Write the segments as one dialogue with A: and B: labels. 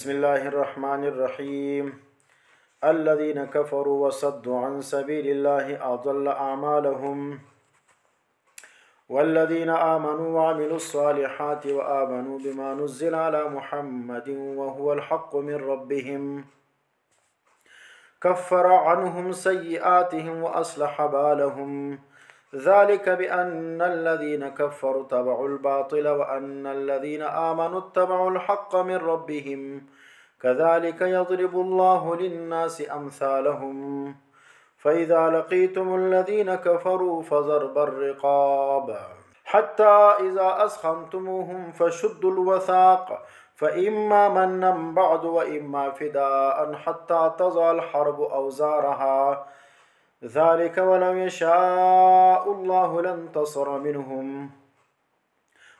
A: بسم الله الرحمن الرحيم الذين كفروا وصدوا عن سبيل الله أضل أعمالهم والذين آمنوا وعملوا الصالحات وآمنوا بما نزل على محمد وهو الحق من ربهم كفر عنهم سيئاتهم وأصلح بالهم ذلك بأن الذين كفروا اتبعوا الباطل وأن الذين آمنوا اتبعوا الحق من ربهم كذلك يضرب الله للناس أمثالهم فإذا لقيتم الذين كفروا فضرب الرقاب حتى إذا أسخنتموهم فشدوا الوثاق فإما منا بعد وإما فداء حتى تضع الحرب أوزارها ذلك ولو يشاء الله لانتصر منهم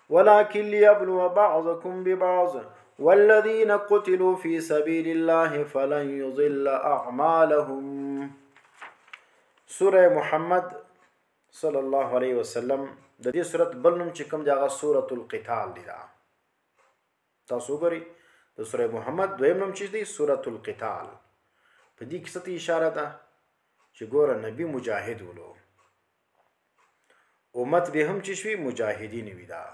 A: ولكن ليبلو بعضكم ببعض والذين قتلوا في سبيل الله فلن يضل أعمالهم. سورة محمد صلی الله علیه وسلم د دې سورت بل نوم چې کوم دی هغه سورة القتال دی. تاسو وګورئ د سورة محمد دویم نوم چې دی سورة القتال. په دې کې څه ته اشاره ده چې ګوره نبی مجاهد ولو، امت به هم چې شوي مجاهدین وي. دا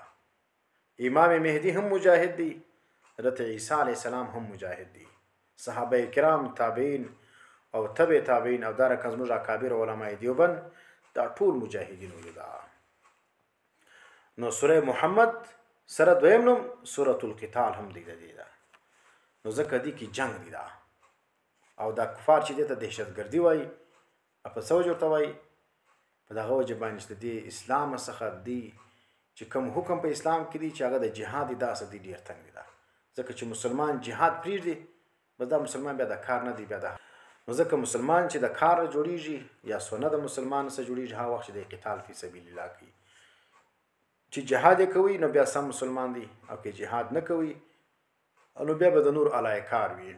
A: امام مهدی هم مجاهد دی، حضرت عیسی علیه السلام هم مجاهد دی، صحابه کرام، تابعین او تبع تابعین او دا رقم زموږ اکابر علماء دیوبند دا ټول مجاهدین ولو. دا نو سوره محمد سره دویم نوم سورة القتال هم دی. دا نو ځکه دی کې جنگ دی دا، او دا کفار چې دی ته دهشتګردي وایي، په څه وجه ورته وایي؟ په دغه وجه باندې چې د دې اسلام څخه دی چې کوم حکم په اسلام کې دی چې هغه د جهاد دی، داسې دی ډېر تنګ دی. دا ځکه چې مسلمان جهاد پرېږدي بس دا مسلمان بیا د کار نه دی. بیا دا نو ځکه مسلمان چې د کار جوړیږي یا سنه د مسلمان سره جوړیږي هغه وخت چې د قتال فی سبیل الله کوي. چې جهاد یې کوي نو بیا سم مسلمان دی، او که جهاد نه کوي نو بیا به د نور علی کار وي.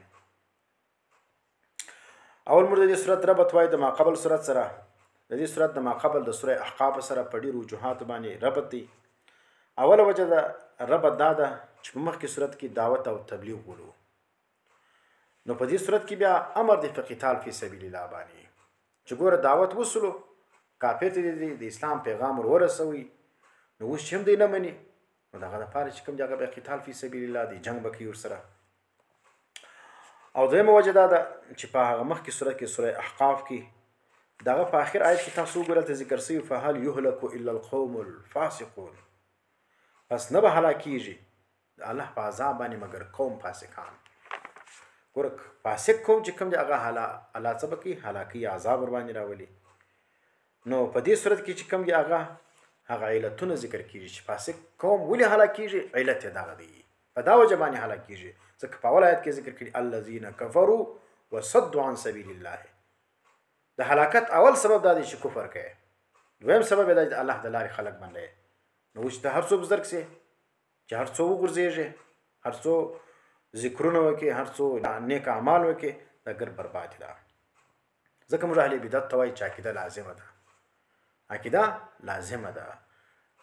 A: اول مرده دې صورت ربط وای د ماقبل صورت سره. د دې صورت د ماقبل د سوره احقاف سره په ډېرو وجوهات باندې ربط دی. اوله وجه د ربط دا ده چې په مخکې صورت کې دعوت او تبلیغ ولو، نو په دې صورت کې بیا امر دی په قتال فی سبیل الله باندې چې ګوره دعوت وسلو، کافر ته د اسلام پیغام ورسوي، نو اوس چې هم دی نه مني نو دغه دپاره چې کوم دی هغه بیا قتال فی سبیل الله دی، جنګ به کوي ورسره. او دویمه وجه دا ده چې په هغه مخکې صورت کې سوره احقاف کې دغه په آخر آیت کې تاسو وګورئ ته ذکر شوي فهل یهلک الا القوم الفاسقون، پس نه به هلاکیږي د الله په عذاب باندې مګر قوم فاسقان. ګوره فاسق قوم چې کوم دی هغه الله څه به کوي؟ هلاکي، عذاب ورباندې راولي. نو په دې صورت کې چې کوم دی هغه علتونه ذکر کېږي چې فاسق قوم ولې هلاکیږي، علت یې دغه دی، په دا وجه باندې هلاکیږي ځکه په اول آیت کې ذکر کړي الذین کفروا وصدوا عن سبیل الله. د هلاکت اول سبب دا دی چې کفر کوي، دویم سبب دا دی چې الله د لارې خلک باندې. نو اوس ته هر څوک بزرګ سي چې هر څو وګرځېږي، هر څو ذکرونه وکړي، هر څو نیک اعمال وکړي، دا ګر برباد ده. ځکه موږ اهل بدعت ته وایي چې عقیده لازمه ده، عقیده لازمه ده.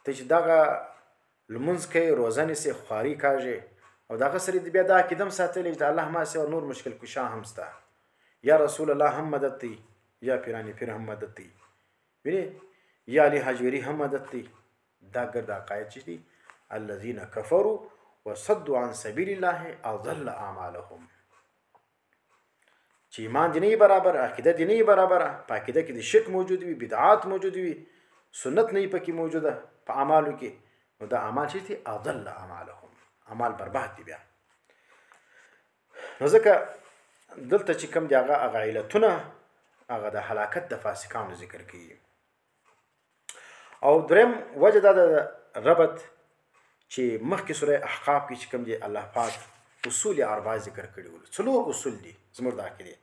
A: ته چې دغه لمونځ کوي، روزه نیسي، خواري کاږي او دغه سره بیا دا عقیده هم ساتلی چې د الله ما سوا نور مشکل کشا هم سته، یا رسول الله هم مدد دی، یا پیرانی پیر هم مدد دی، ویني یا علی حجویری هم مدد دی. دا ګرد عقاید چې دي الذین کفروا وصدوا عن سبیل الله اضل اعمالهم، چې ایمان دی نه برابر، عقیده دی نه برابر، په عقیده کې د شرک موجود وي، بدعات موجود وي، سنت نه پکې موجوده په اعمالو کې، نو دا اعمال چې دي اضل اعمالهم، اعمال برباد دي. بیا نو ځکه دلته چې کوم دی هغه علتونه هغه د هلاکت د فاسقانو ذکر کوي. او دریم وجه دا د ربط چې مخکې سوره احقاف کې چې کوم دی الله پاک اصول اربعه ذکر کړي ول. څلور اصول دي زموږ د عقیدې.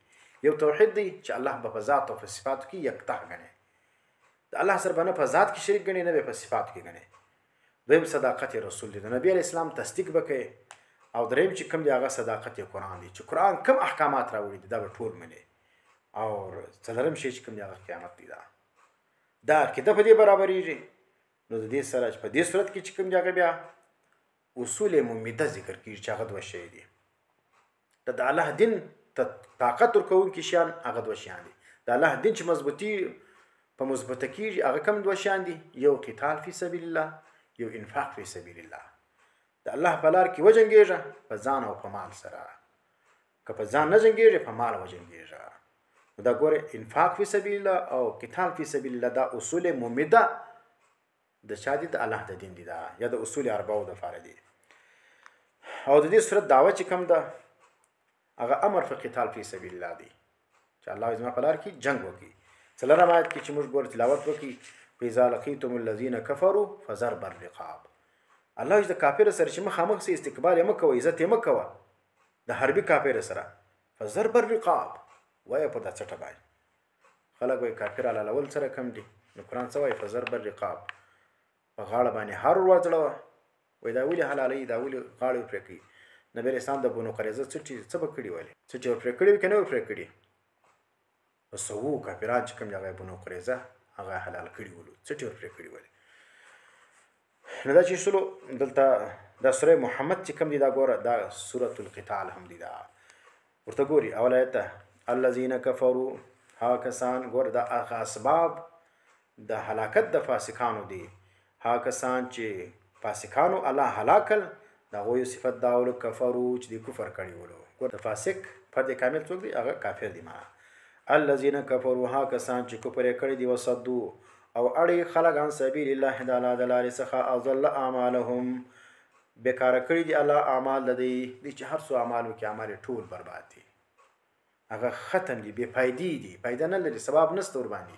A: یو توحید دی چې الله په ذات او په صفات کې یکتا غني، د الله سره باندې په ذات کې شریک غني، نه په صفات کې غني. دویم صداقت رسول دی، د نبی علیہ السلام تصدیق وکړي. او دریم چې کوم دی هغه صداقت قرآن دی چې قرآن کوم احکامات راوړي دي دا به ټول مني. او څلورم شی چې کوم دی هغه قیامت دی. دا عقیده په دې برابرېږي. نو د دې سره په دې صورت کې چې کوم دی هغه بیا اصول ممیده ذکر کیږي چې هغه دوه شی دي. د الله دین ته طاقت ورکوونکي شیان هغه دوه شیان دي. د الله دین چې مضبوطه کېږي هغه کوم دوه شیان دي؟ یو قتال فی سبیل الله، یو انفاق فی سبیل الله. د الله په لار کې وجنګېږه په ځان او په مال سره، که په ځان نه جنګېږي په مال وجنګېږه. نو دا ګوره انفاق فی سبیل الله او قتال فی سبیل الله دا اصول ممده د چا دي؟ د الله د دین دي، دا یا د اصول اربعو دپاره دي. او د دې صورت دعوه چې کوم ده هغه امر په قتال فی سبیل الله دی چې الله زما په لار کې جنگ وکړي. څلورم آیت کې چې موږ ګورو تلاوت وکړي فاذا لقیتم الذین کفروا فضرب الرقاب. الله د کافر سره چې مخامخ سي استقبال یې مه کوه، عزت یې مه کوه د حربي کافر سره. فضرب الرقاب وایه په دا څټه باندې خلک وایي کافر حلالول سره کم دي. نو قرآن څه وایي؟ فضرب الرقاب، په غاړه باندې هر ور واچړوه. وایي دا ولې حلالوي، دا ولې غاړې ور پرې کوي؟ نبي اسلام د بنو قریظه څه به کړي ولې؟ څټې ور پرې کړي وي که نه ور پرې کړي؟ په سوو کافران چې کوم دي هغه بنو قریظه هغه حلال کړي ولو، څټې ور پرې کړي ولې؟ نو دا چې شلو دلته دا سوره محمد چې کوم دي دا ګوره دا سورة القتال هم دي. دا ورته ګوري اول آیت ته الذین کفروا، هغه کسان ګوره دا هغه اسباب د هلاکت د فاسقانو دي. هغه کسان چې فاسقانو الله هلاکل دا غوی صفت داول کفرو چې دی کفر کړي ولو. ګوره فاسق فرد کامل څوک دی؟ هغه کافر دی. ما الذین کفروا، هغه کسان چې کفر کړي دي وصدو او اړي خلق عن سبیل الله د الله د لارې څخه اضل اعمالهم، بیکاره کړي دي الله اعمال د دې چې هر څو اعمال وکړي اعمال ټول برباد دي، هغه ختم دي، بې فایدې دي، فایده نه لري، ثواب نشته ور باندې.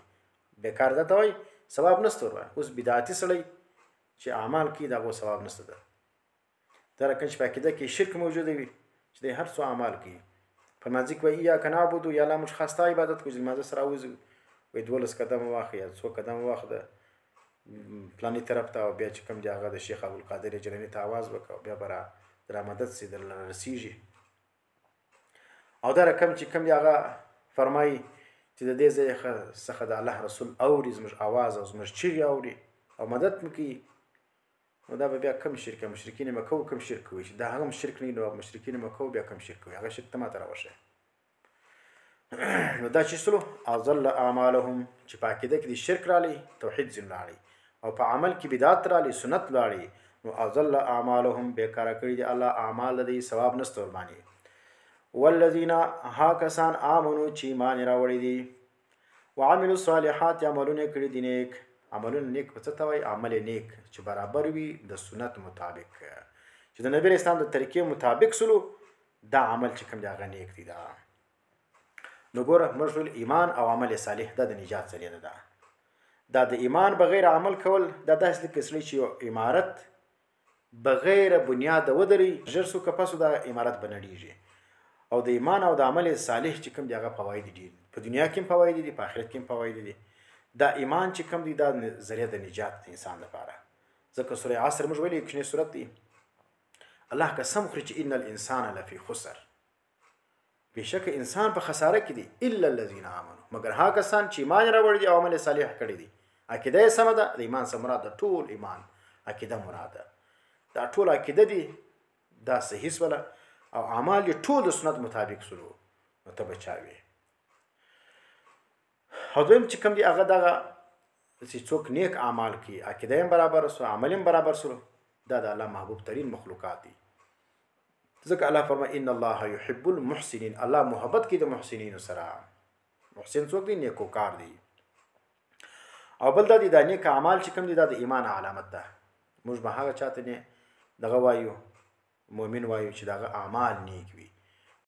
A: بیکار ده ته وایي ثواب نشته ور باندې. اوس بدعتي سړی چې اعمال کوي د هغو ثواب نشته ده. دا رقم چې په عقیده کې شرک موجوده وي چې دی هر څو اعمال کوي. په لمانځه کې وایي ایاک نعبدو، یا الله موږ خاص تا عبادت کوو. چې لمانځه سره راوځو وایي 12 قدمه واخله یا 100 قدمه واخله پلاني طرف ته، او بیا چې کوم دی هغه د شیخ ابوالقادر جیلاني ته آواز وکړه بیا به را مدد سي درله رسیږي. او دا رقم چې کوم دی هغه فرمایي چې د دې ځای څخه د الله رسول اوري زموږ اواز او زموږ چیغې اوري او مدد مو کوي. نو دا به بیا کم شرک مشرکین مکه او کم شرک وي چې دا هغه شرک نه نو مشرکین مکه بیا کم شرک وي، هغه شرک ته ماته راوشه. نو دا چې سلو اضل اعمالهم چې په عقیده کې د شرک رالی، توحید ځین رالی، او په عمل کې بدعت رالی، سنت رالی، نو اضل اعمالهم بیکاره کړي دي الله اعمال دي، ثواب نشته ور باندې. والذین، ها کسان آمنو چې ایمان راوړي دي، وعملوا الصالحات، عملونه کړي دي نیک. عملونه نیک په څه ته وایي؟ عمل نیک چې برابر وي د سنت مطابق، چې د نبی اسلام د طریقې مطابق سلو، دا عمل چې کوم دی هغه نیک دی. دا نو ګوره موږ ټول ایمان او عمل صالح دا د نجات ذریعه ده. دا د ایمان بغیر عمل کول دا داسې لکه سړی چې یو عمارت بغیر بنیاد ودري ژر څو کپسو دا عمارت بنړیږي. او د ایمان او د عمل صالح چې کوم دی هغه فواید دي، په دنیا کې هم فواید دي، په آخرت کې هم فواید دي. دا ایمان چې کوم دی دا ذریعہ د نجات د انسان لپاره. ځکه سوره عصر موږ ویلي کوچنۍ سورت دی، الله قسم خوري چې ان الانسان لفی خسر، بېشکه انسان په خساره کې دی، الا الذین آمنوا، مگر هغه کسان چې ایمان راوړي دي او عمل صالح کړی دي. عقیده یې سمه ده، د ایمان څخه مراد د ټول ایمان عقیده مراد ده، دا ټول عقیده دي دا صحیح سوله، او اعمال یې ټول د سنت مطابق سلو، نو ته بچاوي. او دویم چې کوم دی هغه دغه چې څوک نیک اعمال کوي، عقیده یې برابر سو، عمل یې برابر سو، دا د الله محبوب ترین مخلوقات دي. ځکه الله فرمایي ان الله يحب المحسنین، الله محبت کوي د محسنینو سره. محسن څوک دی؟ نیکوکار دی. او بل دا دی دا نیک اعمال چې کوم دی دا د ایمان علامت ده. موږ به هغه چاته نه دغه وایو مؤمن وایو چې دغه اعمال نیک وي،